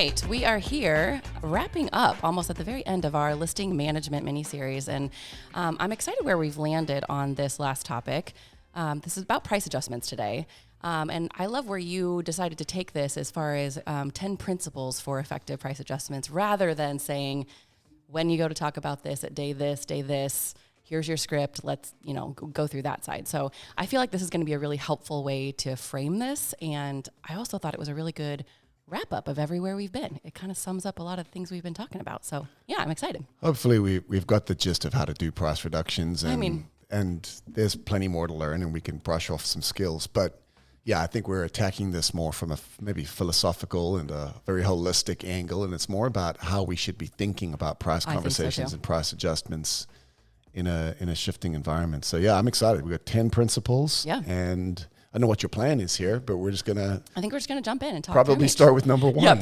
right, we are here wrapping up almost at the very end of our listing management mini-series, and I'm excited where we've landed on this last topic. This is about price adjustments today, and I love where you decided to take this as far as 10 principles for effective price adjustments, rather than saying, when you go to talk about this at day this, here's your script, let's go through that side. So I feel like this is going to be a really helpful way to frame this, and I also thought it was a really good wrap up of everywhere we've been. It kind of sums up a lot of things we've been talking about. So yeah, I'm excited. Hopefully we've got the gist of how to do price reductions, and there's plenty more to learn, and we can brush off some skills. But yeah, I think we're attacking this more from a maybe philosophical and a very holistic angle, and it's more about how we should be thinking about price conversations and price adjustments in a shifting environment. So yeah, I'm excited. We've got 10 principles, and I know what your plan is here, but I think we're just gonna jump in and talk. Probably start with number one. Yeah,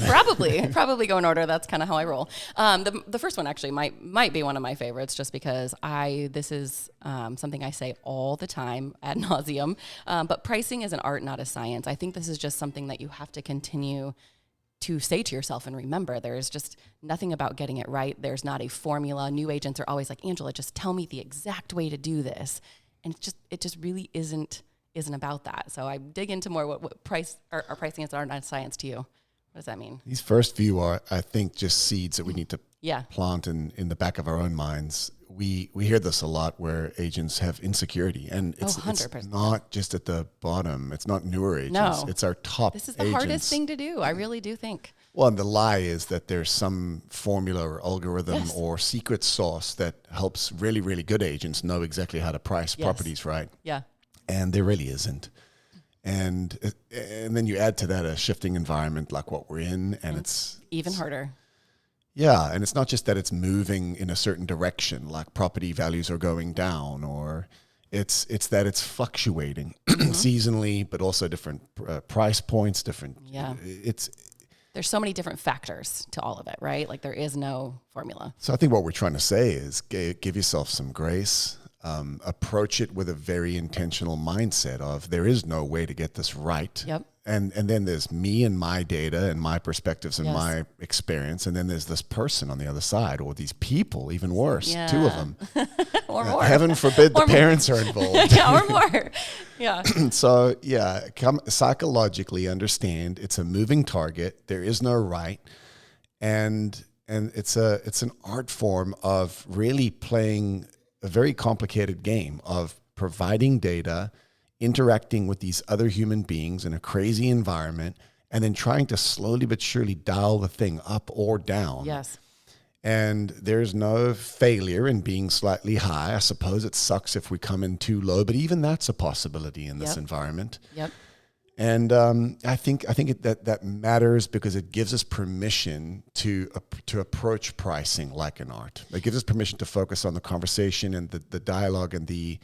probably go in order. That's kind of how I roll. The first one actually might be one of my favorites, just because this is something I say all the time ad nauseum. But pricing is an art, not a science. I think this is just something that you have to continue to say to yourself and remember. There's just nothing about getting it right. There's not a formula. New agents are always like, Angela, just tell me the exact way to do this, and it just really isn't about that. So I dig into more what pricing is art, not science to you. What does that mean? These first few are, I think, just seeds that we need to plant in the back of our own minds. We hear this a lot where agents have insecurity, and it's not just at the bottom. It's not newer agents. No. It's our top agents. This is the hardest thing to do. I really do think. Well, and the lie is that there's some formula or algorithm or secret sauce that helps really, really good agents know exactly how to price properties right. Yeah. And there really isn't. And then you add to that a shifting environment like what we're in, and it's even harder. Yeah, and it's not just that it's moving in a certain direction, like property values are going down, or it's that it's fluctuating seasonally, but also different price points, different. Yeah. There's so many different factors to all of it, right? Like there is no formula. So I think what we're trying to say is give yourself some grace. Approach it with a very intentional mindset of there is no way to get this right. Yep. And then there's me and my data and my perspectives and my experience. And then there's this person on the other side, or these people, even worse, 2 of them. Or more. Heaven forbid the parents are involved. Or more. Yeah. So psychologically understand it's a moving target. There is no right. And it's an art form of really playing a very complicated game of providing data, interacting with these other human beings in a crazy environment, and then trying to slowly but surely dial the thing up or down. Yes. And there's no failure in being slightly high. I suppose it sucks if we come in too low, but even that's a possibility in this environment. Yep. And I think that matters because it gives us permission to approach pricing like an art. It gives us permission to focus on the conversation and the dialogue and the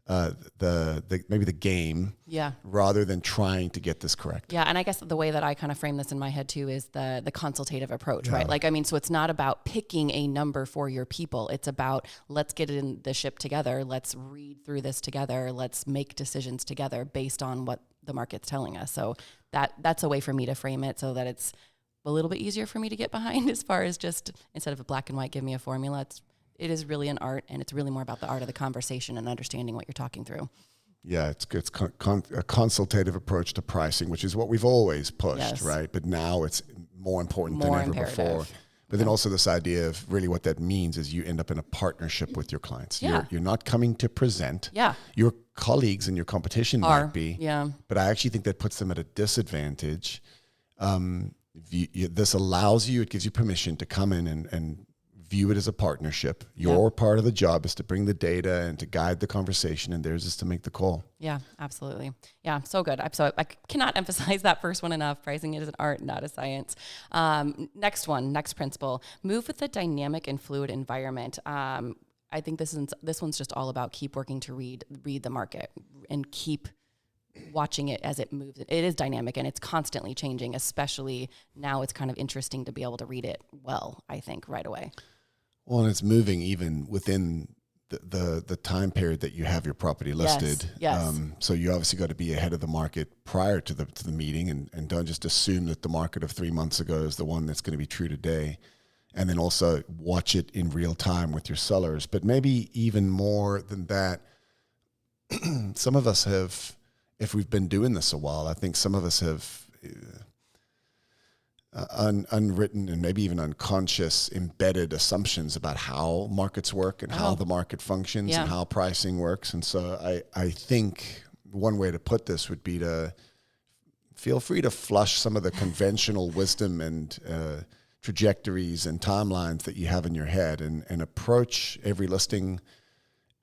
maybe the game, rather than trying to get this correct. Yeah, and I guess the way that I kind of frame this in my head too is the consultative approach, right? Like, I mean, so it's not about picking a number for your people. It's about, let's get in the ship together. Let's read through this together. Let's make decisions together based on what the market's telling us. So that's a way for me to frame it so that it's a little bit easier for me to get behind, as far as just, instead of a black and white, give me a formula. It is really an art, and it's really more about the art of the conversation and understanding what you're talking through. Yeah, it's a consultative approach to pricing, which is what we've always pushed, right? But now it's more important than ever before. But then also this idea of really what that means is you end up in a partnership with your clients. Yeah. You're not coming to present. Yeah. Your colleagues and your competition might be. Yeah. But I actually think that puts them at a disadvantage. This allows you, it gives you permission to come in and view it as a partnership. Your part of the job is to bring the data and to guide the conversation, and theirs is to make the call. Yeah, absolutely. Yeah, so good. I cannot emphasize that first one enough. Pricing it as an art, not a science. Next principle: move with the dynamic and fluid environment. I think this one's just all about keep working to read the market and keep watching it as it moves. It is dynamic and it's constantly changing. Especially now, it's kind of interesting to be able to read it well, I think, right away. Well, and it's moving even within the time period that you have your property listed. Yes. So you obviously got to be ahead of the market prior to the meeting, and don't just assume that the market of 3 months ago is the one that's going to be true today. And then also watch it in real time with your sellers. But maybe even more than that, some of us have, if we've been doing this a while, I think some of us have unwritten and maybe even unconscious embedded assumptions about how markets work and how the market functions and how pricing works. And so I think one way to put this would be to feel free to flush some of the conventional wisdom and trajectories and timelines that you have in your head and approach every listing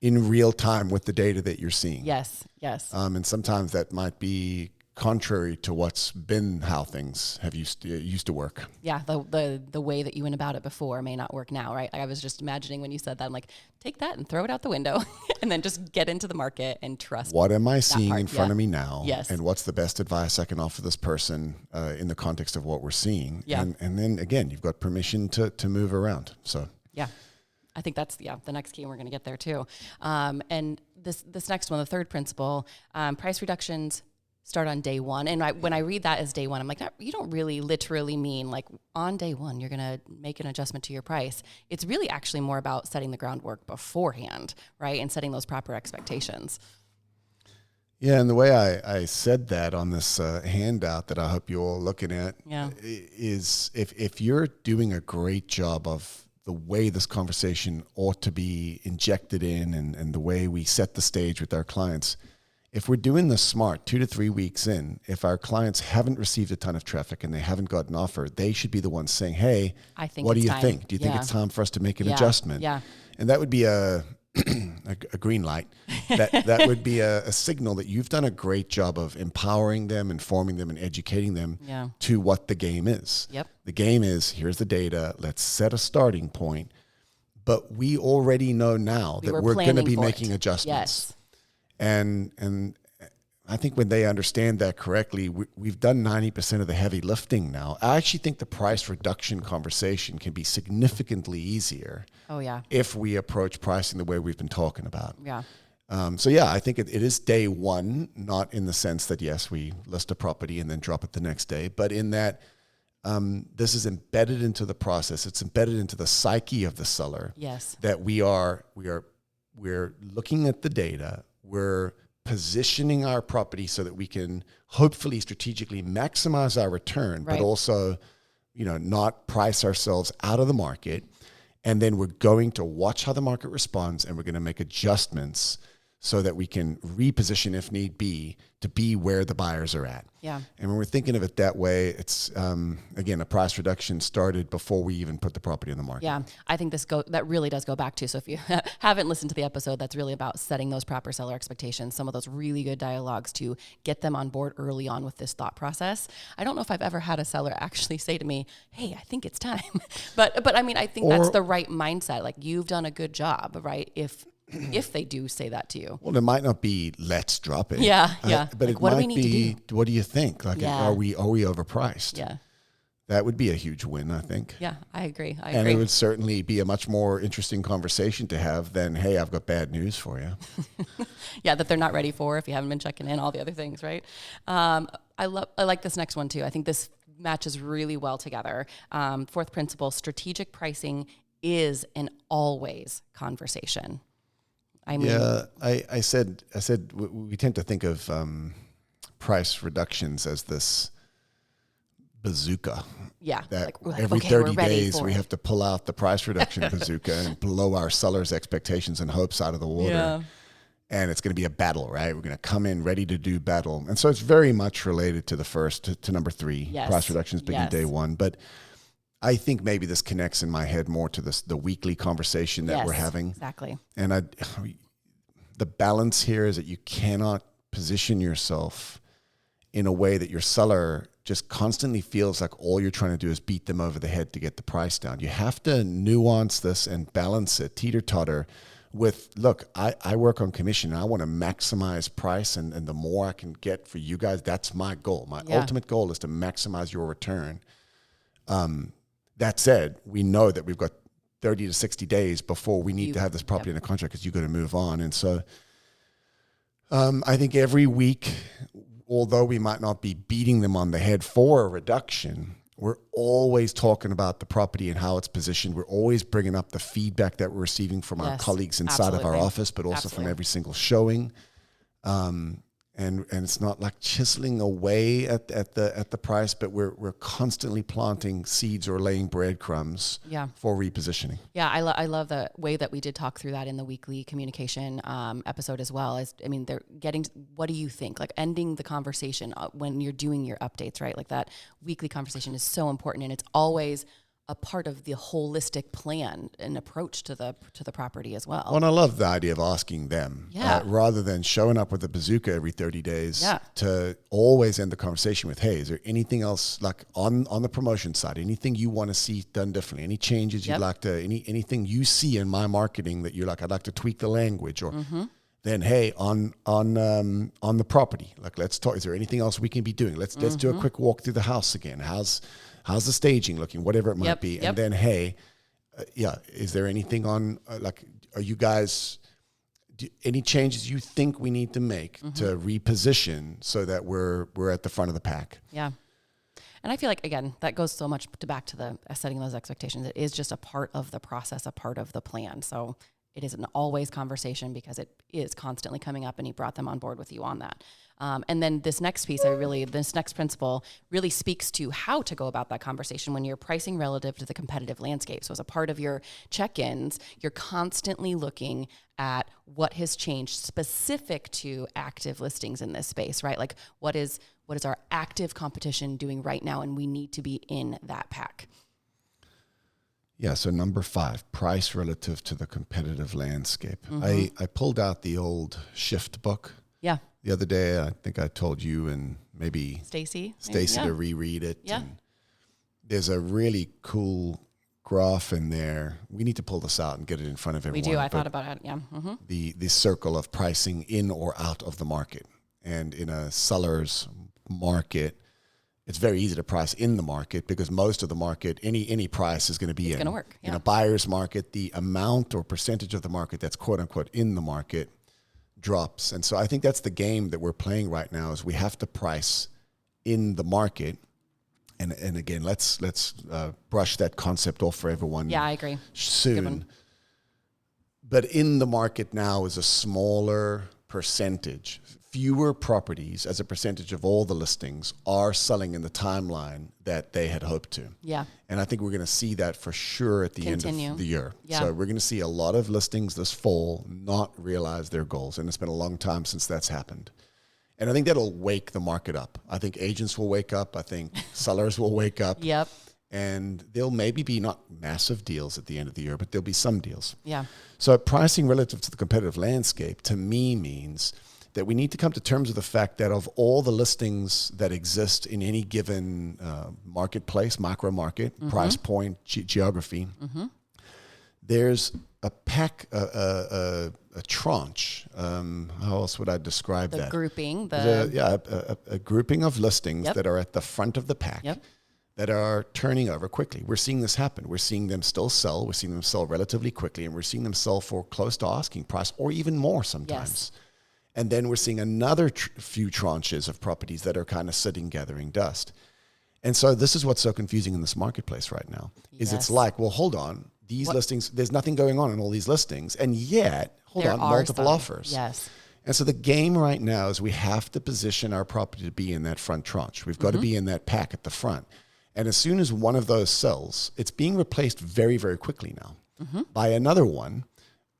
in real time with the data that you're seeing. Yes. And sometimes that might be contrary to what's been how things have used to work. Yeah, the way that you went about it before may not work now, right? I was just imagining when you said that, I'm like, take that and throw it out the window and then just get into the market and trust. What am I seeing in front of me now? Yes. And what's the best advice I can offer this person in the context of what we're seeing? Yeah. And then again, you've got permission to move around. So yeah, I think that's the next key, and we're going to get there too. And this next one, the third principle, price reductions start on day one. And when I read that as day one, I'm like, you don't really literally mean like on day one, you're going to make an adjustment to your price. It's really actually more about setting the groundwork beforehand, right? And setting those proper expectations. Yeah, and the way I said that on this handout that I hope you're all looking at is if you're doing a great job of the way this conversation ought to be injected in and the way we set the stage with our clients, if we're doing this smart 2 to 3 weeks in, if our clients haven't received a ton of traffic and they haven't got an offer, they should be the ones saying, hey, what do you think? Do you think it's time for us to make an adjustment? Yeah. And that would be a green light. That would be a signal that you've done a great job of empowering them, informing them, and educating them to what the game is. Yep. The game is, here's the data, let's set a starting point. But we already know now that we're going to be making adjustments. Yes. And I think when they understand that correctly, we've done 90% of the heavy lifting now. I actually think the price reduction conversation can be significantly easier. Oh, yeah. If we approach pricing the way we've been talking about. Yeah. I think it is day one, not in the sense that, yes, we list a property and then drop it the next day, but in that this is embedded into the process. It's embedded into the psyche of the seller. Yes. That we're looking at the data. We're positioning our property so that we can hopefully strategically maximize our return, but also, not price ourselves out of the market. And then we're going to watch how the market responds, and we're going to make adjustments so that we can reposition if need be to be where the buyers are at. Yeah. And when we're thinking of it that way, it's, again, a price reduction started before we even put the property on the market. Yeah, I think that really does go back to, so if you haven't listened to the episode, that's really about setting those proper seller expectations, some of those really good dialogues to get them on board early on with this thought process. I don't know if I've ever had a seller actually say to me, hey, I think it's time. but I mean, I think that's the right mindset. Like, you've done a good job, right? If they do say that to you. Well, it might not be, let's drop it. Yeah. But like, it might be, what do you think? Like, are we overpriced? Yeah. That would be a huge win, I think. Yeah, I agree. And it would certainly be a much more interesting conversation to have than, hey, I've got bad news for you. Yeah, that they're not ready for if you haven't been checking in, all the other things, right? I like this next one too. I think this matches really well together. Fourth principle, strategic pricing is an always conversation. I mean, I said we tend to think of price reductions as this bazooka. Yeah. That every 30 days we have to pull out the price reduction bazooka and blow our sellers' expectations and hopes out of the water. Yeah. And it's going to be a battle, right? We're going to come in ready to do battle. And so it's very much related to the first, to number 3. Yes. Price reductions begin day one. But I think maybe this connects in my head more to the weekly conversation that we're having. Exactly. And the balance here is that you cannot position yourself in a way that your seller just constantly feels like all you're trying to do is beat them over the head to get the price down. You have to nuance this and balance it, teeter-totter with, look, I work on commission and I want to maximize price, and the more I can get for you guys, that's my goal. My ultimate goal is to maximize your return. That said, we know that we've got 30 to 60 days before we need to have this property in a contract because you got to move on. And so I think every week, although we might not be beating them on the head for a reduction, we're always talking about the property and how it's positioned. We're always bringing up the feedback that we're receiving from our colleagues inside of our office, but also from every single showing. And it's not like chiseling away at the price, but we're constantly planting seeds or laying breadcrumbs for repositioning. Yeah, I love the way that we did talk through that in the weekly communication episode as well. They're getting, what do you think? Like ending the conversation when you're doing your updates, right? Like that weekly conversation is so important, and it's always a part of the holistic plan and approach to the property as well. Well, and I love the idea of asking them rather than showing up with a bazooka every 30 days to always end the conversation with, hey, is there anything else like on the promotion side, anything you want to see done differently, any changes you'd like to, anything you see in my marketing that you're like, I'd like to tweak the language or then, hey, on the property, like let's talk, is there anything else we can be doing? Let's do a quick walk through the house again. How's the staging looking, whatever it might be. And then, hey, is there anything on, are you guys, any changes you think we need to make to reposition so that we're at the front of the pack? Yeah. And I feel like, again, that goes so much back to the setting those expectations. It is just a part of the process, a part of the plan. So it is an always conversation because it is constantly coming up, and he brought them on board with you on that. And then this next piece, this next principle really speaks to how to go about that conversation when you're pricing relative to the competitive landscape. So as a part of your check-ins, you're constantly looking at what has changed specific to active listings in this space, right? Like what is our active competition doing right now? And we need to be in that pack. Yeah, so number 5, price relative to the competitive landscape. I pulled out the old Shift book. Yeah. The other day, I think I told you and maybe Stacy to reread it. Yeah. And there's a really cool graph in there. We need to pull this out and get it in front of everyone. We do. I thought about it. Yeah. Mm-hmm. The circle of pricing in or out of the market. And in a seller's market, it's very easy to price in the market because most of the market, any price is going to be it's going to work. Yeah. In a buyer's market, the amount or percentage of the market that's quote unquote in the market drops. And so I think that's the game that we're playing right now is we have to price in the market. And again, let's brush that concept off for everyone. Yeah, I agree. Soon. But in the market now is a smaller percentage. Fewer properties as a percentage of all the listings are selling in the timeline that they had hoped to. Yeah. And I think we're going to see that for sure at the end of the year. Yeah. So we're going to see a lot of listings this fall not realize their goals. And it's been a long time since that's happened. And I think that'll wake the market up. I think agents will wake up. I think sellers will wake up. Yep. And there'll maybe be not massive deals at the end of the year, but there'll be some deals. Yeah. So pricing relative to the competitive landscape to me means that we need to come to terms with the fact that of all the listings that exist in any given marketplace, micro market, price point, geography, there's a pack, a tranche. How else would I describe that? Grouping. A grouping of listings that are at the front of the pack that are turning over quickly. We're seeing this happen. We're seeing them still sell. We're seeing them sell relatively quickly, and we're seeing them sell for close to asking price or even more sometimes. Yes. And then we're seeing another few tranches of properties that are kind of sitting, gathering dust. And so this is what's so confusing in this marketplace right now, is it's like, well, hold on, these listings, there's nothing going on in all these listings, and yet, multiple offers. Yes. And so the game right now is we have to position our property to be in that front tranche. We've got to be in that pack at the front. And as soon as one of those sells, it's being replaced very, very quickly now by another one,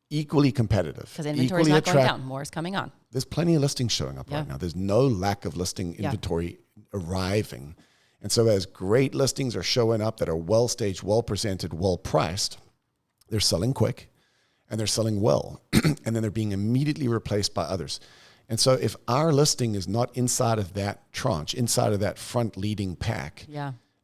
equally competitive. Because inventory is not going down, more is coming on. There's plenty of listings showing up right now. There's no lack of listing inventory arriving. And so as great listings are showing up that are well-staged, well-presented, well-priced, they're selling quick and they're selling well. And then they're being immediately replaced by others. And so if our listing is not inside of that tranche, inside of that front leading pack,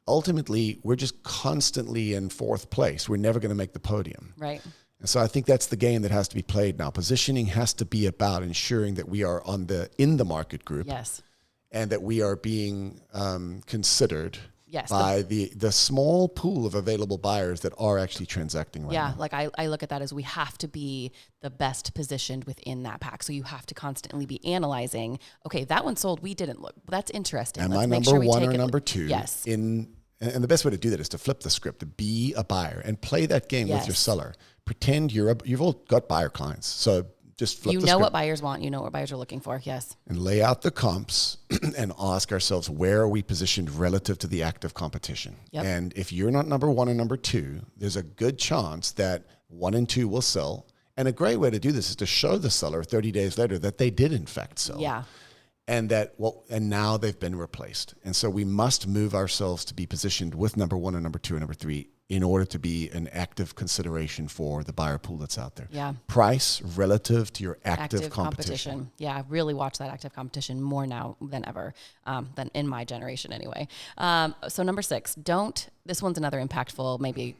ultimately we're just constantly in fourth place. We're never going to make the podium. Right. And so I think that's the game that has to be played now. Positioning has to be about ensuring that we are in the market group. Yes. And that we are being considered Yes. by the small pool of available buyers that are actually transacting right now. Yeah, like I look at that as we have to be the best positioned within that pack. So you have to constantly be analyzing, okay, that one sold, we didn't look. That's interesting. Am Let's I make number sure we one take or it. number two? Yes. And the best way to do that is to flip the script, to be a buyer and play that game with your seller. Pretend you've all got buyer clients. So just flip the script. You know what buyers want. You know what buyers are looking for. Yes. And lay out the comps and ask ourselves, where are we positioned relative to the active competition? Yep. And if you're not number one or number two, there's a good chance that 1 and 2 will sell. And a great way to do this is to show the seller 30 days later that they did in fact sell. Yeah. And and now they've been replaced. And so we must move ourselves to be positioned with number 1 and number 2 and number 3 in order to be an active consideration for the buyer pool that's out there. Yeah. Price relative to your active competition. Yeah, really watch that active competition more now than ever, than in my generation anyway. So number 6, this one's another impactful maybe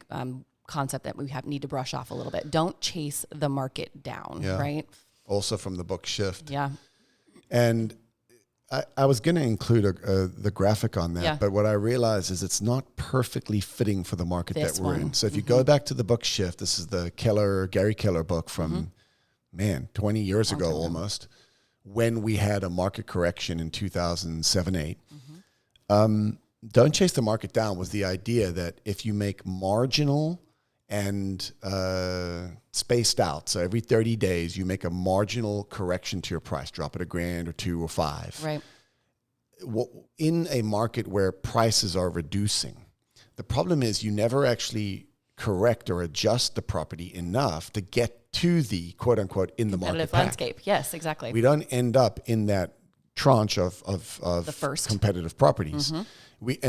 concept that we need to brush off a little bit. Don't chase the market down, right? Also from the book Shift. Yeah. And I was going to include the graphic on that, but what I realized is it's not perfectly fitting for the market that we're in. So if you go back to the book Shift, this is the Gary Keller book from, 20 years ago almost, when we had a market correction in 2007-8. Don't chase the market down was the idea that if you make marginal and spaced out, so every 30 days you make a marginal correction to your price, drop it $1,000 or $2,000 or $5,000. Right. In a market where prices are reducing, the problem is you never actually correct or adjust the property enough to get to the quote unquote in the market landscape. pack. Yes, exactly. We don't end up in that tranche of the first competitive properties.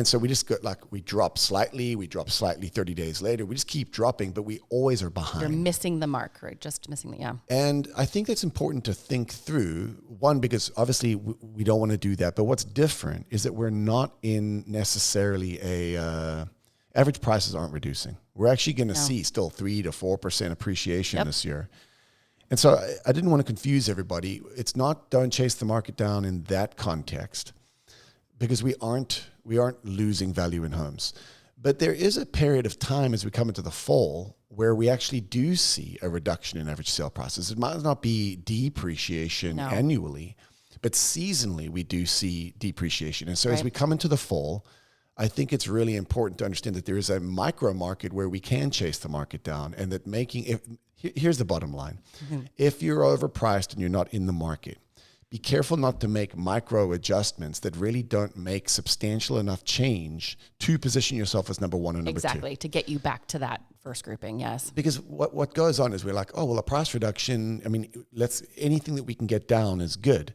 So we just we drop slightly 30 days later. We just keep dropping, but we always are behind. You're missing the mark, right? Just missing the, And I think that's important to think through. One, because obviously we don't want to do that. But what's different is that we're not in necessarily average prices aren't reducing. We're actually going to see still 3 to 4% appreciation this year. And so I didn't want to confuse everybody. It's not don't chase the market down in that context, because we aren't losing value in homes. But there is a period of time as we come into the fall where we actually do see a reduction in average sale prices. It might not be depreciation annually, but seasonally we do see depreciation. And so as we come into the fall, I think it's really important to understand that there is a micro market where we can chase the market down, and that here's the bottom line. If you're overpriced and you're not in the market, be careful not to make micro adjustments that really don't make substantial enough change to position yourself as number 1 and number 2. Exactly, to get you back to that first grouping, yes. Because what goes on is we're like, oh, well, a price reduction, anything that we can get down is good.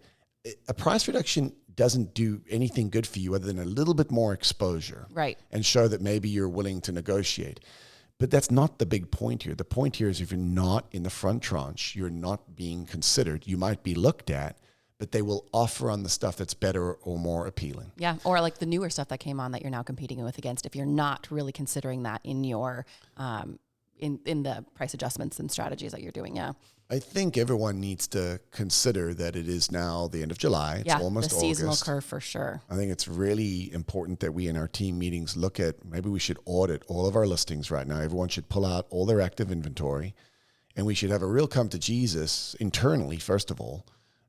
A price reduction doesn't do anything good for you other than a little bit more exposure. Right. And show that maybe you're willing to negotiate. But that's not the big point here. The point here is if you're not in the front tranche, you're not being considered. You might be looked at, but they will offer on the stuff that's better or more appealing. Yeah, or like the newer stuff that came on that you're now competing with against, if you're not really considering that in your in the price adjustments and strategies that you're doing, I think everyone needs to consider that it is now the end of July. It's almost the seasonal August. Curve for sure. I think it's really important that we in our team meetings look at, maybe we should audit all of our listings right now. Everyone should pull out all their active inventory, and we should have a real come to Jesus internally, first of all,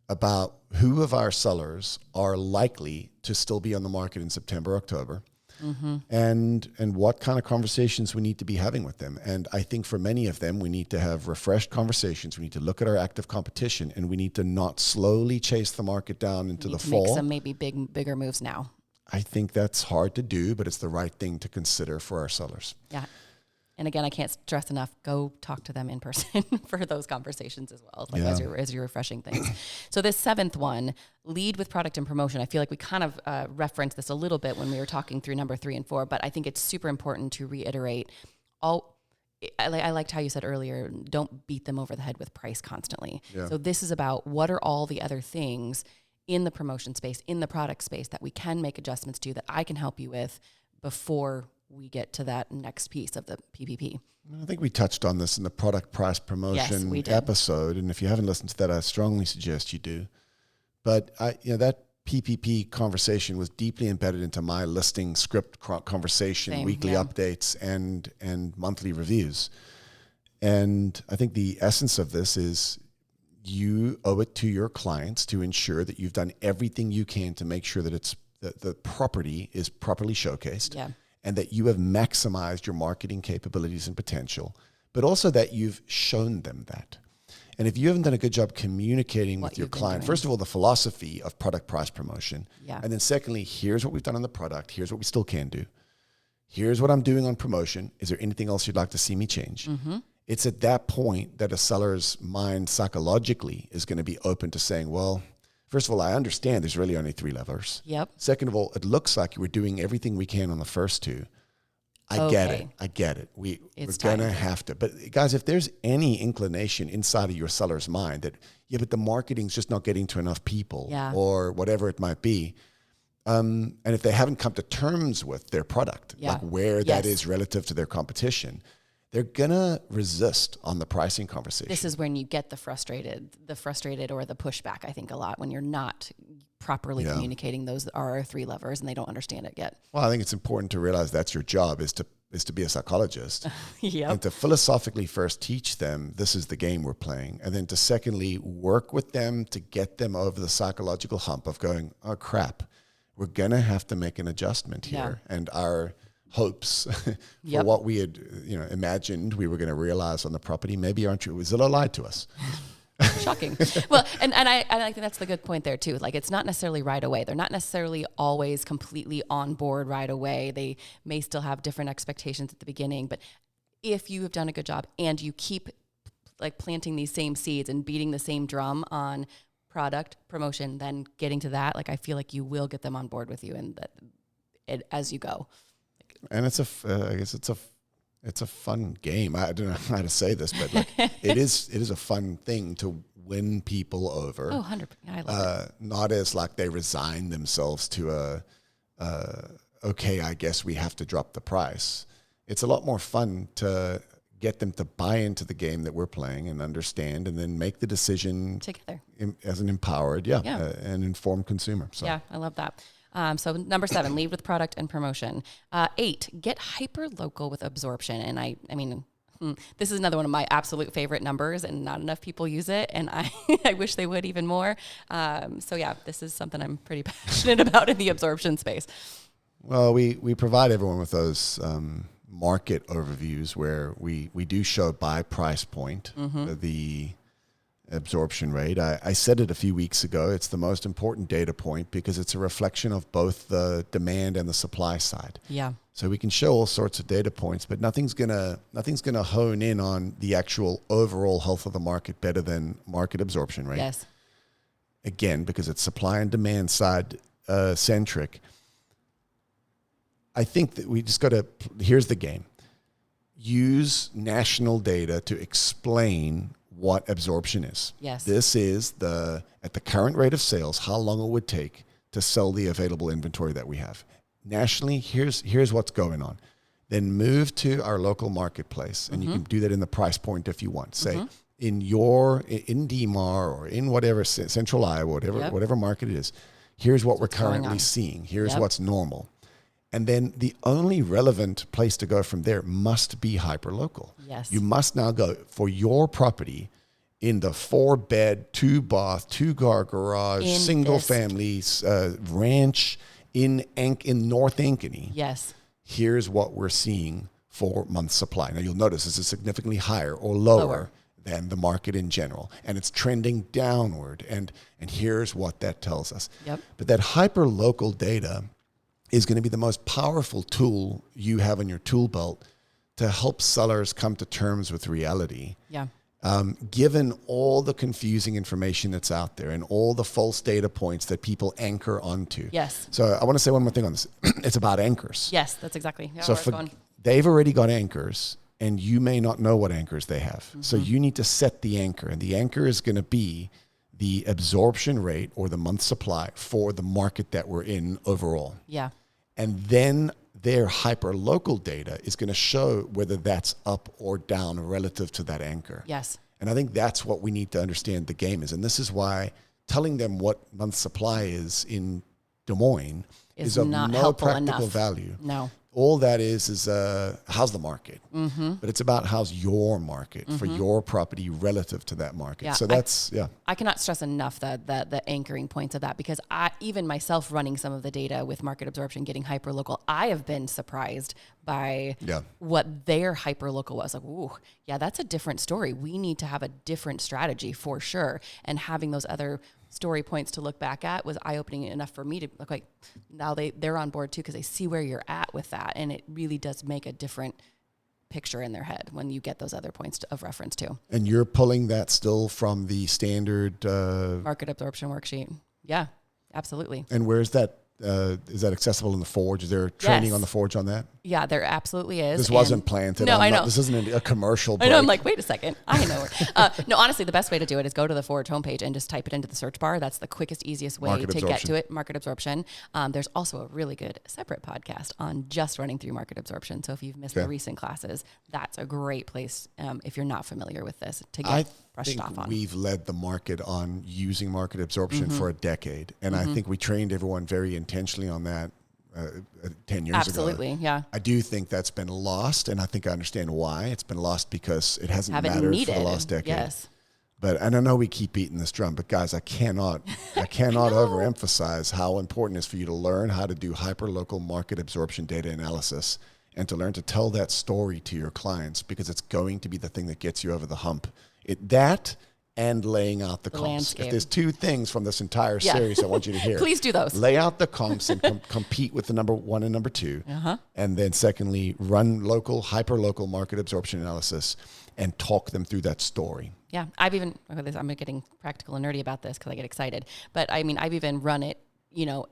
about who of our sellers are likely to still be on the market in September, October, and what kind of conversations we need to be having with them. And I think for many of them, we need to have refreshed conversations. We need to look at our active competition, and we need to not slowly chase the market down into the fall. Make some maybe bigger moves now. I think that's hard to do, but it's the right thing to consider for our sellers. Yeah. And again, I can't stress enough, go talk to them in person for those conversations as well, as you're refreshing things. So this 7th one, lead with product and promotion. I feel like we kind of referenced this a little bit when we were talking through number 3 and 4, but I think it's super important to reiterate I liked how you said earlier, don't beat them over the head with price constantly. Yeah. So this is about what are all the other things in the promotion space, in the product space that we can make adjustments to, that I can help you with before we get to that next piece of the PPP. I think we touched on this in the product price promotion episode, and if you haven't listened to that, I strongly suggest you do. But that PPP conversation was deeply embedded into my listing script conversation, Same, weekly yeah. updates, and monthly reviews. And I think the essence of this is you owe it to your clients to ensure that you've done everything you can to make sure that the property is properly showcased, Yeah. and that you have maximized your marketing capabilities and potential, but also that you've shown them that. And if you haven't done a good job communicating What with your you've been client, doing. first of all, the philosophy of product price promotion. Yeah. And then secondly, here's what we've done on the product. Here's what we still can do. Here's what I'm doing on promotion. Is there anything else you'd like to see me change? Mm-hmm. It's at that point that a seller's mind psychologically is going to be open to saying, well, first of all, I understand there's really only 3 levers. Yep. Second of all, it looks like we're doing everything we can on the first 2. I get it. We're going to have to. But guys, if there's any inclination inside of your seller's mind that, yeah, but the marketing's just not getting to enough people, Yeah. or whatever it might be, and if they haven't come to terms with their product, Yeah. like where that Yes. is relative to their competition, they're going to resist on the pricing conversation. This is when you get the frustrated or the pushback, I think, a lot, when you're not properly Yeah. communicating those are 3 levers and they don't understand it yet. Well, I think it's important to realize that's your job, is to be a psychologist. Yep. And to philosophically first teach them this is the game we're playing. And then to secondly, work with them to get them over the psychological hump of going, oh crap, we're going to have to make an adjustment here. Yeah. And our hopes for Yep. what we had imagined we were going to realize on the property maybe aren't true. Zillow lied to us. Shocking. Well, and I think that's the good point there too. Like, it's not necessarily right away. They're not necessarily always completely on board right away. They may still have different expectations at the beginning, but if you have done a good job and you keep like planting these same seeds and beating the same drum on product promotion, then getting to that, like, I feel like you will get them on board with you and as you go. And it's I guess it's a fun game. I don't know how to say this, but like it is a fun thing to win people over. Oh, 100%. I love it. Not as like they resign themselves to okay, I guess we have to drop the price. It's a lot more fun to get them to buy into the game that we're playing and understand, and then make the decision Together. as an empowered, and informed consumer. So. Yeah, I love that. So number 7, lead with product and promotion. 8, get hyper local with absorption. And I mean, this is another one of my absolute favorite numbers, and not enough people use it. And I wish they would even more. So yeah, this is something I'm pretty passionate about in the absorption space. Well, we provide everyone with those market overviews where we do show by price point the absorption rate. I said it a few weeks ago. It's the most important data point because it's a reflection of both the demand and the supply side. Yeah. So we can show all sorts of data points, but nothing's gonna hone in on the actual overall health of the market better than market absorption rate. Yes. Again, because it's supply and demand side centric. I think that we just got to, here's the game. Use national data to explain what absorption is. Yes. This is at the current rate of sales, how long it would take to sell the available inventory that we have. Nationally, here's what's going on. Then move to our local marketplace, and you can do that in the price point if you want. Say in DMAR or in whatever Central Iowa, whatever market it is. Here's what we're currently seeing. Here's what's normal. And then the only relevant place to go from there must be hyperlocal. Yes. You must now go for your property in the 4-bed, 2-bath, 2-car garage, In single this- family ranch in North Ankeny. Yes. Here's what we're seeing for month supply. Now you'll notice this is significantly higher or lower than the market in general, and it's trending downward. And here's what that tells us. Yep. But that hyperlocal data is going to be the most powerful tool you have in your tool belt to help sellers come to terms with reality. Yeah. Given all the confusing information that's out there and all the false data points that people anchor onto. Yes. So I want to say one more thing on this. It's about anchors. Yes, that's exactly. Yeah, So where it's going. they've already got anchors, and you may not know what anchors they have. So you need to set the anchor, and the anchor is going to be the absorption rate or the month supply for the market that we're in overall. Yeah. And then their hyper-local data is going to show whether that's up or down relative to that anchor. Yes. And I think that's what we need to understand the game is. And this is why telling them what month's supply is in Des Moines is of not no helpful practical enough. value. No. All that is how's the market? But it's about how's your market for your property relative to that market. Yeah, So that's, I cannot stress enough the anchoring points of that, because even myself running some of the data with market absorption, getting hyperlocal, I have been surprised by what their hyperlocal was. Like, ooh, yeah, that's a different story. We need to have a different strategy for sure. And having those other story points to look back at was eye-opening enough for me to look like now they're on board too, because they see where you're at with that. And it really does make a different picture in their head when you get those other points of reference too. And you're pulling that still from the standard market absorption worksheet. Yeah, absolutely. And where's that? Is that accessible in the Forge? Is there training on the Forge on that? Yeah, there absolutely is. This wasn't planted. No, I know. This isn't a commercial break. I know. I'm like, wait a second. I know. No, honestly, the best way to do it is go to the Forge homepage and just type it into the search bar. That's the quickest, easiest way to get to it. Market absorption. There's also a really good separate podcast on just running through market absorption. So if you've missed the recent classes, that's a great place if you're not familiar with this to get brushed off on. We've led the market on using market absorption for a decade. And I think we trained everyone very intentionally on that 10 years ago. Absolutely, yeah. I do think that's been lost, and I think I understand why. It's been lost because it hasn't mattered for the last decade. Yes. But, and I know we keep beating this drum, but guys, I cannot overemphasize how important it is for you to learn how to do hyperlocal market absorption data analysis and to learn to tell that story to your clients, because it's going to be the thing that gets you over the hump. That and laying out the comps. Landscape. If there's two things from this entire series I want you to hear. Please do those. Lay out the comps and compete with the number one and number two. And then secondly, run hyper-local market absorption analysis and talk them through that story. Yeah, I'm getting practical and nerdy about this because I get excited. But I mean, I've even run it,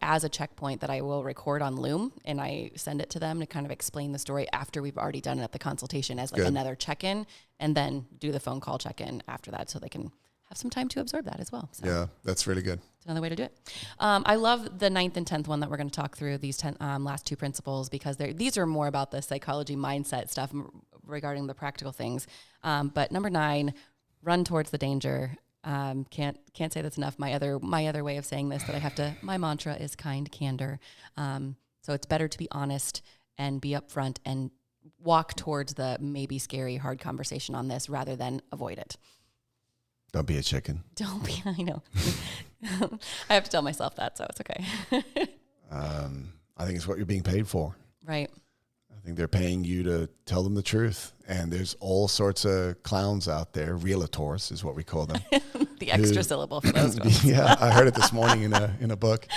as a checkpoint that I will record on Loom, and I send it to them to kind of explain the story after we've already done it at the consultation as like another check-in, and then do the phone call check-in after that so they can have some time to absorb that as well. So yeah, that's really good. It's another way to do it. I love the 9th and 10th one that we're going to talk through, these last two principles, because these are more about the psychology mindset stuff regarding the practical things. But number 9, run towards the danger. Can't say that's enough. My other way of saying this my mantra is kind candor. So it's better to be honest and be upfront and walk towards the maybe scary, hard conversation on this rather than avoid it. Don't be a chicken. I know. I have to tell myself that, so it's okay. I think it's what you're being paid for. Right. I think they're paying you to tell them the truth. And there's all sorts of clowns out there. Realtors is what we call them. The extra syllable for those ones. Yeah, I heard it this morning in a book.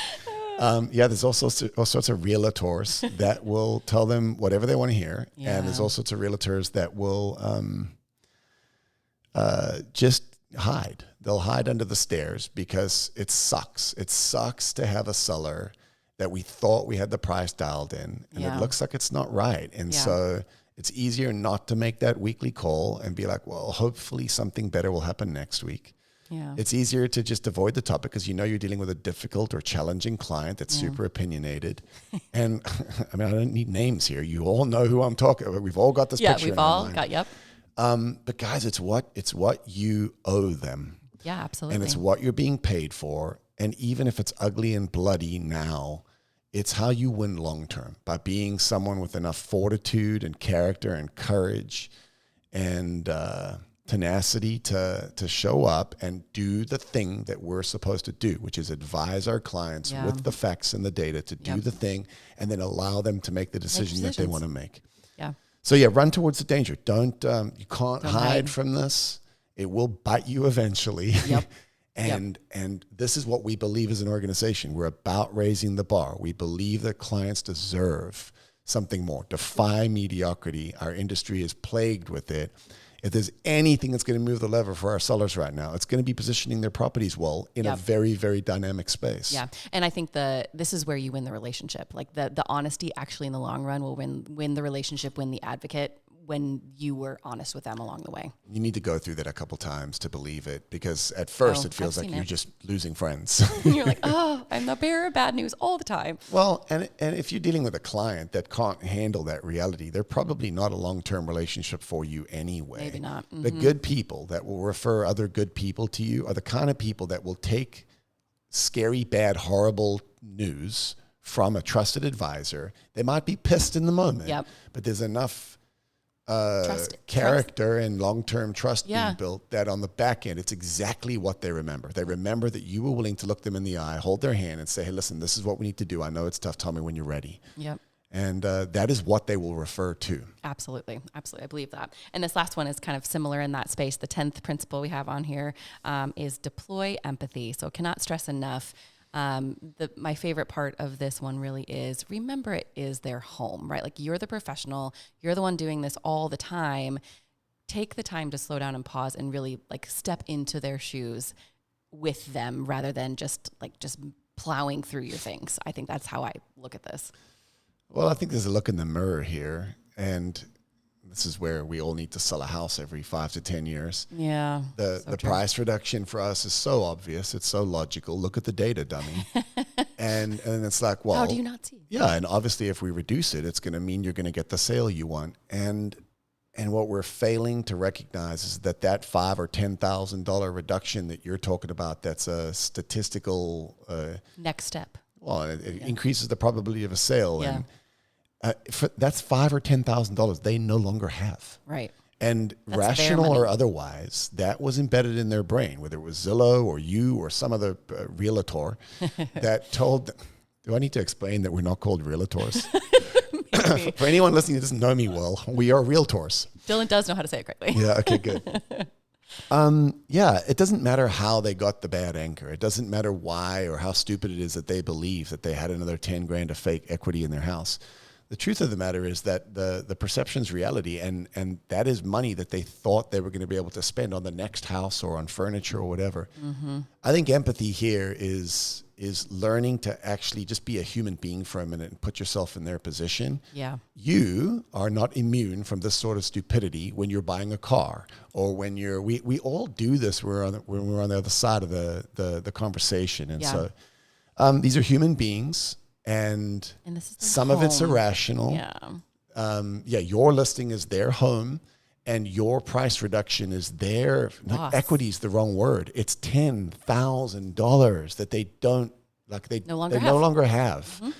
There's all sorts of realtors that will tell them whatever they want to hear. Yeah. And there's all sorts of realtors that will just hide. They'll hide under the stairs because it sucks. It sucks to have a seller that we thought we had the price dialed in, and it looks like it's not right. And so it's easier not to make that weekly call and be like, well, hopefully something better will happen next week. Yeah. It's easier to just avoid the topic because you're dealing with a difficult or challenging client that's super opinionated. And I mean, I don't need names here. You all know who I'm talking about. We've all got this picture. Yeah, we've all got, but guys, it's what you owe them. Yeah, absolutely. And it's what you're being paid for. And even if it's ugly and bloody now, it's how you win long-term, by being someone with enough fortitude and character and courage and tenacity to show up and do the thing that we're supposed to do, which is advise our clients with the facts and the data to do the thing, and then allow them to make the decision that they want to make. Yeah. So run towards the danger. Don't hide. Hide from this. It will bite you eventually. Yep. And this is what we believe as an organization. We're about raising the bar. We believe that clients deserve something more. Defy mediocrity. Our industry is plagued with it. If there's anything that's going to move the lever for our sellers right now, it's going to be positioning their properties well in a very, very dynamic space. Yeah, and I think this is where you win the relationship. Like the honesty actually in the long run will win the relationship, win the advocate, when you were honest with them along the way. You need to go through that a couple times to believe it, because at first it feels like you're just losing friends. And you're like, I'm the bearer of bad news all the time. Well, and if you're dealing with a client that can't handle that reality, they're probably not a long-term relationship for you anyway. Maybe not. Mm-hmm. The good people that will refer other good people to you are the kind of people that will take scary, bad, horrible news from a trusted advisor, they might be pissed in the moment, but there's enough character and long-term trust being built that on the back end, it's exactly what they remember. They remember that you were willing to look them in the eye, hold their hand and say, hey, listen, this is what we need to do. I know it's tough. Tell me when you're ready. Yep. And that is what they will refer to. Absolutely. Absolutely. I believe that. And this last one is kind of similar in that space. The 10th principle we have on here is deploy empathy. So cannot stress enough. My favorite part of this one really is remember it is their home, right? Like you're the professional, you're the one doing this all the time. Take the time to slow down and pause and really like step into their shoes with them rather than just plowing through your things. I think that's how I look at this. Well, I think there's a look in the mirror here, and this is where we all need to sell a house every 5 to 10 years. Yeah. The price reduction for us is so obvious. It's so logical. Look at the data, dummy. and it's like, well, how do you not see? Yeah. And obviously if we reduce it, it's going to mean you're going to get the sale you want. And what we're failing to recognize is that $5,000 or $10,000 reduction that you're talking about, that's a statistical next step. Well, it increases the probability of a sale. Yeah. And that's $5,000 or $10,000 they no longer have. Right. And that's rational or otherwise, that was embedded in their brain, whether it was Zillow or you or some other realtor that told them. Do I need to explain that we're not called realtors? For anyone listening who doesn't know me well, we are realtors. Dylan does know how to say it correctly. Yeah, okay, good. It doesn't matter how they got the bad anchor. It doesn't matter why or how stupid it is that they believe that they had another 10 grand of fake equity in their house. The truth of the matter is that the perception's reality, and that is money that they thought they were going to be able to spend on the next house or on furniture or whatever. Mm-hmm. I think empathy here is learning to actually just be a human being for a minute and put yourself in their position. Yeah. You are not immune from this sort of stupidity when you're buying a car or when we all do this when we're on the other side of the conversation. And so these are human beings. And this is some home. Of it's irrational. Yeah. Your listing is their home, and your price reduction is their equity is the wrong word. It's $10,000 that they don't no longer have. Mm-hmm.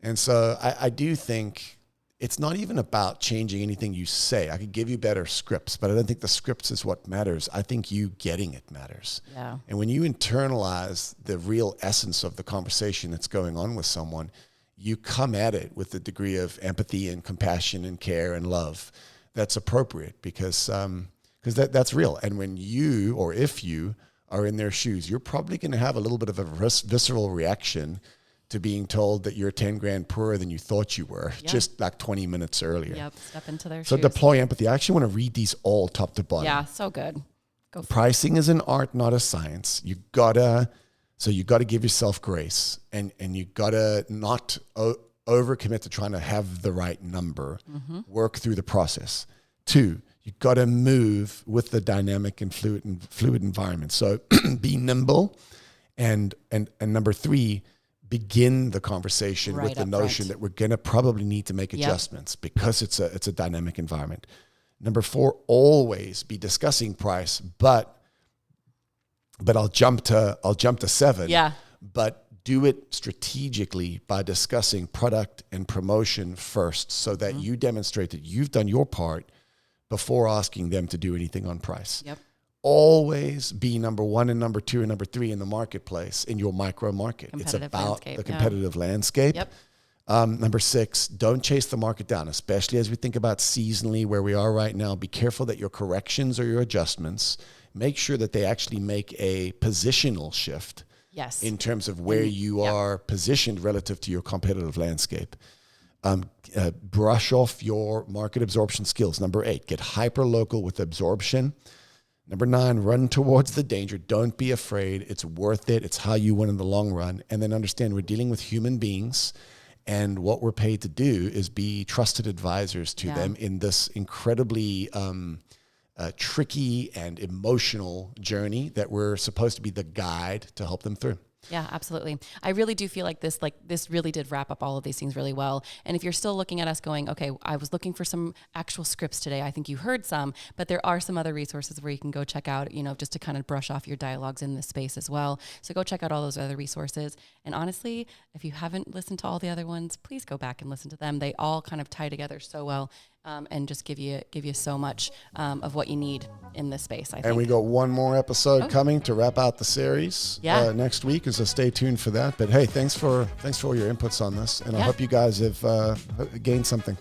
And so I do think it's not even about changing anything you say. I could give you better scripts, but I don't think the scripts is what matters. I think you getting it matters. Yeah. And when you internalize the real essence of the conversation that's going on with someone, you come at it with a degree of empathy and compassion and care and love that's appropriate because that's real. And when you or if you are in their shoes, you're probably going to have a little bit of a visceral reaction to being told that you're 10 grand poorer than you thought you were just like 20 minutes earlier. Yep, step into their shoes. So deploy empathy. I actually want to read these all top to bottom. Yeah, so good. Go for Pricing is an art, not a science. You gotta give yourself grace and you gotta not overcommit to trying to have the right number. Mm-hmm. Work through the process. 2, you gotta move with the dynamic and fluid environment. So be nimble, and number 3, begin the conversation with the notion that we're going to probably need to make adjustments because it's a dynamic environment. Number 4, always be discussing price, but I'll jump to 7. Yeah. But do it strategically by discussing product and promotion first so that you demonstrate that you've done your part before asking them to do anything on price. Yep. Always be number 1 and number 2 and number 3 in the marketplace, in your micro market. It's about the competitive landscape. Yep. Number 6, don't chase the market down, especially as we think about seasonally where we are right now. Be careful that your corrections or your adjustments, make sure that they actually make a positional shift in terms of where you are positioned relative to your competitive landscape. Brush off your market absorption skills. Number 8, get hyper-local with absorption. Number 9, run towards the danger. Don't be afraid. It's worth it. It's how you win in the long run. And then understand we're dealing with human beings, and what we're paid to do is be trusted advisors to them in this incredibly tricky and emotional journey that we're supposed to be the guide to help them through. Yeah, absolutely. I really do feel like this really did wrap up all of these things really well. And if you're still looking at us going, okay, I was looking for some actual scripts today. I think you heard some, but there are some other resources where you can go check out, just to kind of brush off your dialogues in this space as well. So go check out all those other resources. And honestly, if you haven't listened to all the other ones, please go back and listen to them. They all kind of tie together so well. And just give you so much of what you need in this space, I think. And we got one more episode coming to wrap out the series next week, so stay tuned for that. But hey, thanks for all your inputs on this, and I hope you guys have gained something.